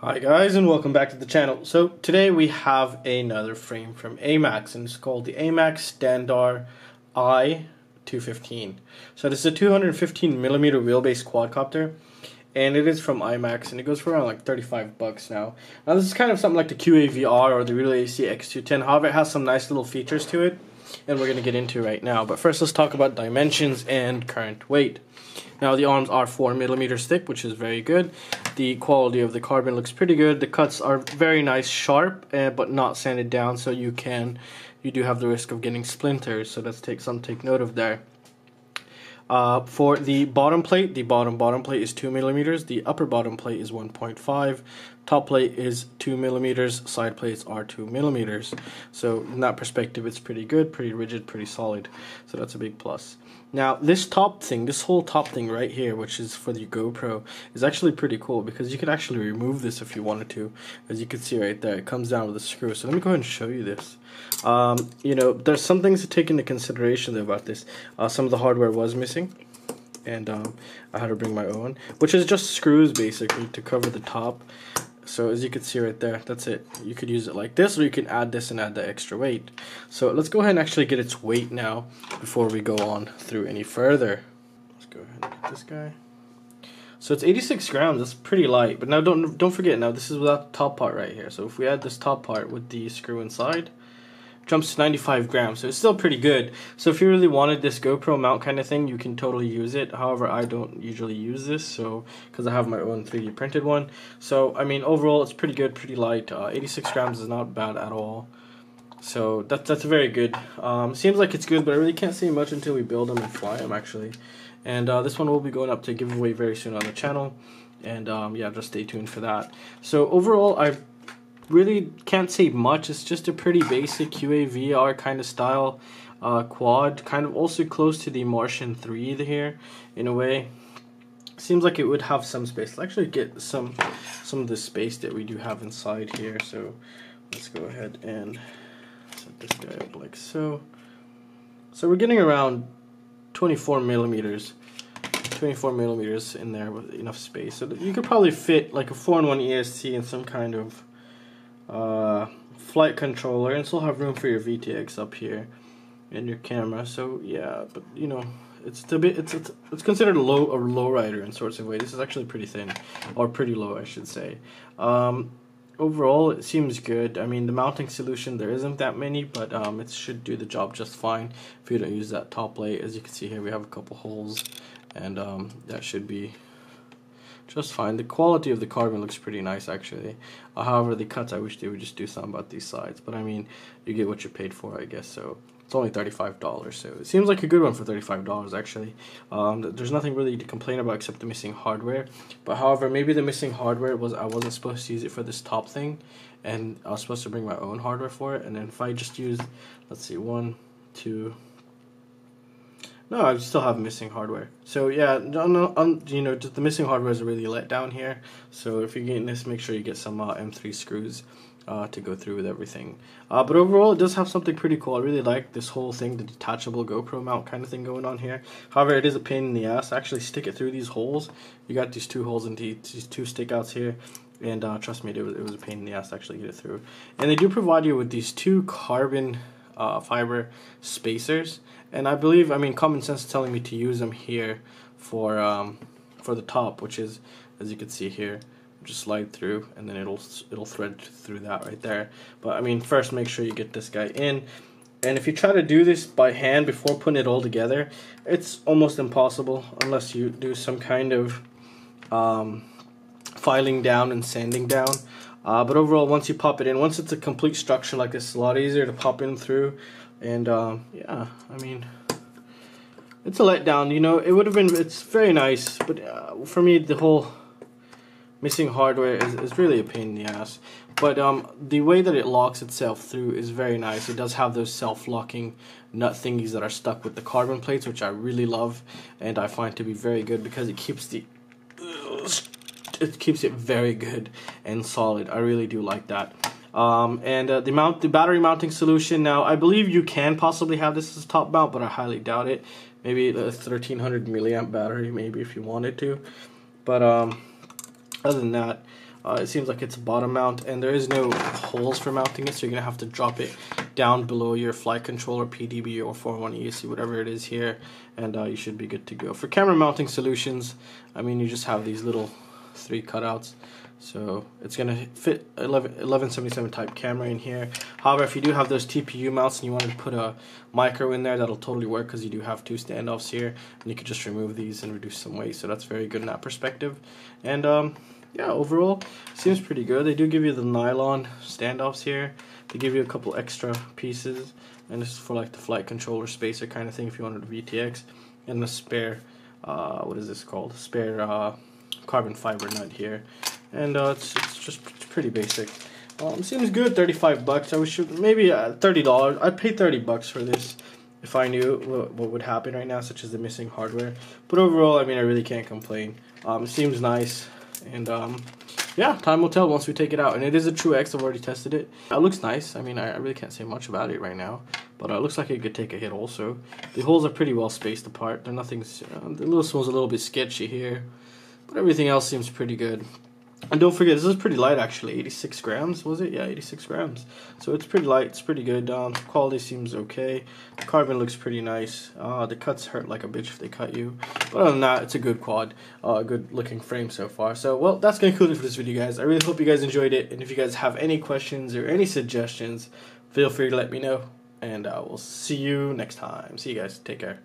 Hi guys, and welcome back to the channel. So today we have another frame from AMAX, and it's called the AMAX Standar-I 215. So this is a 215mm wheelbase quadcopter, and it is from IMAX, and it goes for around like 35 bucks now. Now this is kind of something like the QAVR or the Real AC X210. However, it has some nice little features to it, and we're going to get into right now. But first, let's talk about dimensions and current weight. Now the arms are 4mm thick, which is very good. The quality of the carbon looks pretty good. The cuts are very nice, sharp, but not sanded down, so you do have the risk of getting splinters. So let's take note of there. For the bottom plate, the bottom plate is 2mm. The upper bottom plate is 1.5. Top plate is 2mm. Side plates are 2mm. So in that perspective, it's pretty good, pretty rigid, pretty solid. So that's a big plus. Now this whole top thing right here, which is for the GoPro, is actually pretty cool because you can actually remove this if you wanted to. As you can see right there, it comes down with a screw. So let me go ahead and show you this. There's some things to take into consideration though about this. Some of the hardware was missing, and I had to bring my own, which is just screws basically to cover the top. So as you can see right there, that's it. You could use it like this, or you can add this and add the extra weight. So let's go ahead and actually get its weight now before we go on through any further. Let's go ahead and get this guy. So it's 86 grams. That's pretty light. But now don't forget, now this is without the top part right here. So if we add this top part with the screw inside, jumps to 95 grams, so it's still pretty good. So if you really wanted this GoPro mount kind of thing, you can totally use it. However, I don't usually use this, so because I have my own 3D printed one. So I mean, overall it's pretty good, pretty light. 86 grams is not bad at all. So that's very good. Seems like it's good, but I really can't say much until we build them and fly them actually. And this one will be going up to giveaway very soon on the channel, and yeah, just stay tuned for that. So overall, I really can't say much. It's just a pretty basic QAVR kind of style quad, kind of also close to the Martian 3 here in a way. Seems like it would have some space. Let's actually get some of the space that we do have inside here. So let's go ahead and set this guy up like so. So we're getting around 24mm in there with enough space, so that you could probably fit like a 4-in-1 ESC and some kind of flight controller, and still have room for your VTX up here and your camera. So yeah, but you know, it's considered a low rider in sorts of way. This is actually pretty thin, or pretty low I should say. Overall it seems good. I mean, the mounting solution, there isn't that many, but it should do the job just fine if you don't use that top plate. As you can see here, we have a couple holes, and that should be just fine. The quality of the carbon looks pretty nice actually. However, the cuts, I wish they would just do something about these sides, but I mean, you get what you paid for, I guess. So it's only $35, so it seems like a good one for $35 actually. There's nothing really to complain about except the missing hardware. But however, maybe the missing hardware was I wasn't supposed to use it for this top thing, and I was supposed to bring my own hardware for it. And then if I just use, let's see, 1, 2. No, I still have missing hardware. So yeah, just the missing hardware is really let down here. So if you're getting this, make sure you get some M3 screws to go through with everything. But overall, it does have something pretty cool. I really like this whole thing, the detachable GoPro mount kind of thing going on here. However, it is a pain in the ass. Actually stick it through these holes. You got these 2 holes and these 2 stickouts here. And trust me, it was a pain in the ass to actually get it through. And they do provide you with these 2 carbon fiber spacers, and I believe, I mean, common sense is telling me to use them here for the top, which is, as you can see here, just slide through, and then it'll thread through that right there. But I mean, first make sure you get this guy in, and if you try to do this by hand before putting it all together, it's almost impossible unless you do some kind of filing down and sanding down. But overall, once you pop it in, once it's a complete structure like this, it's a lot easier to pop in through. And yeah, I mean, it's a letdown. You know, it would have been, it's very nice, but for me, the whole missing hardware is really a pain in the ass. But the way that it locks itself through is very nice. It does have those self-locking nut thingies that are stuck with the carbon plates, which I really love, and I find to be very good because it keeps it very good and solid. I really do like that. The battery mounting solution, now I believe you can possibly have this as a top mount, but I highly doubt it. Maybe a 1300 milliamp battery, maybe, if you wanted to. But other than that, It seems like it's a bottom mount, and there is no holes for mounting it, so you're gonna have to drop it down below your flight controller, PDB, or 401 ESC, whatever it is here, and you should be good to go. For camera mounting solutions, I mean, you just have these little 3 cutouts, so it's gonna fit 1177 type camera in here. However, if you do have those TPU mounts and you wanted to put a micro in there, that'll totally work, because you do have 2 standoffs here, and you could just remove these and reduce some weight, so that's very good in that perspective. And yeah, overall, seems pretty good. They do give you the nylon standoffs here. They give you a couple extra pieces, and this is for like the flight controller spacer kind of thing if you wanted a VTX, and a spare, what is this called? Spare carbon fiber nut here, and it's just pretty basic. Seems good. $35. I wish maybe $30. I'd pay $30 for this if I knew what would happen right now, such as the missing hardware. But overall, I mean, I really can't complain. It seems nice. And yeah, time will tell once we take it out. And it is a true X. I've already tested it. It looks nice. I mean, I really can't say much about it right now, but it looks like it could take a hit also. The holes are pretty well spaced apart. They're nothing's the little one's a little bit sketchy here, but everything else seems pretty good. And don't forget, this is pretty light actually. 86 grams, was it? Yeah, 86 grams. So it's pretty light. It's pretty good. Quality seems okay. The carbon looks pretty nice. The cuts hurt like a bitch if they cut you. But other than that, it's a good quad. Good looking frame so far. So, well, that's going to conclude it for this video, guys. I really hope you guys enjoyed it. And if you guys have any questions or any suggestions, feel free to let me know. And we'll see you next time. See you guys. Take care.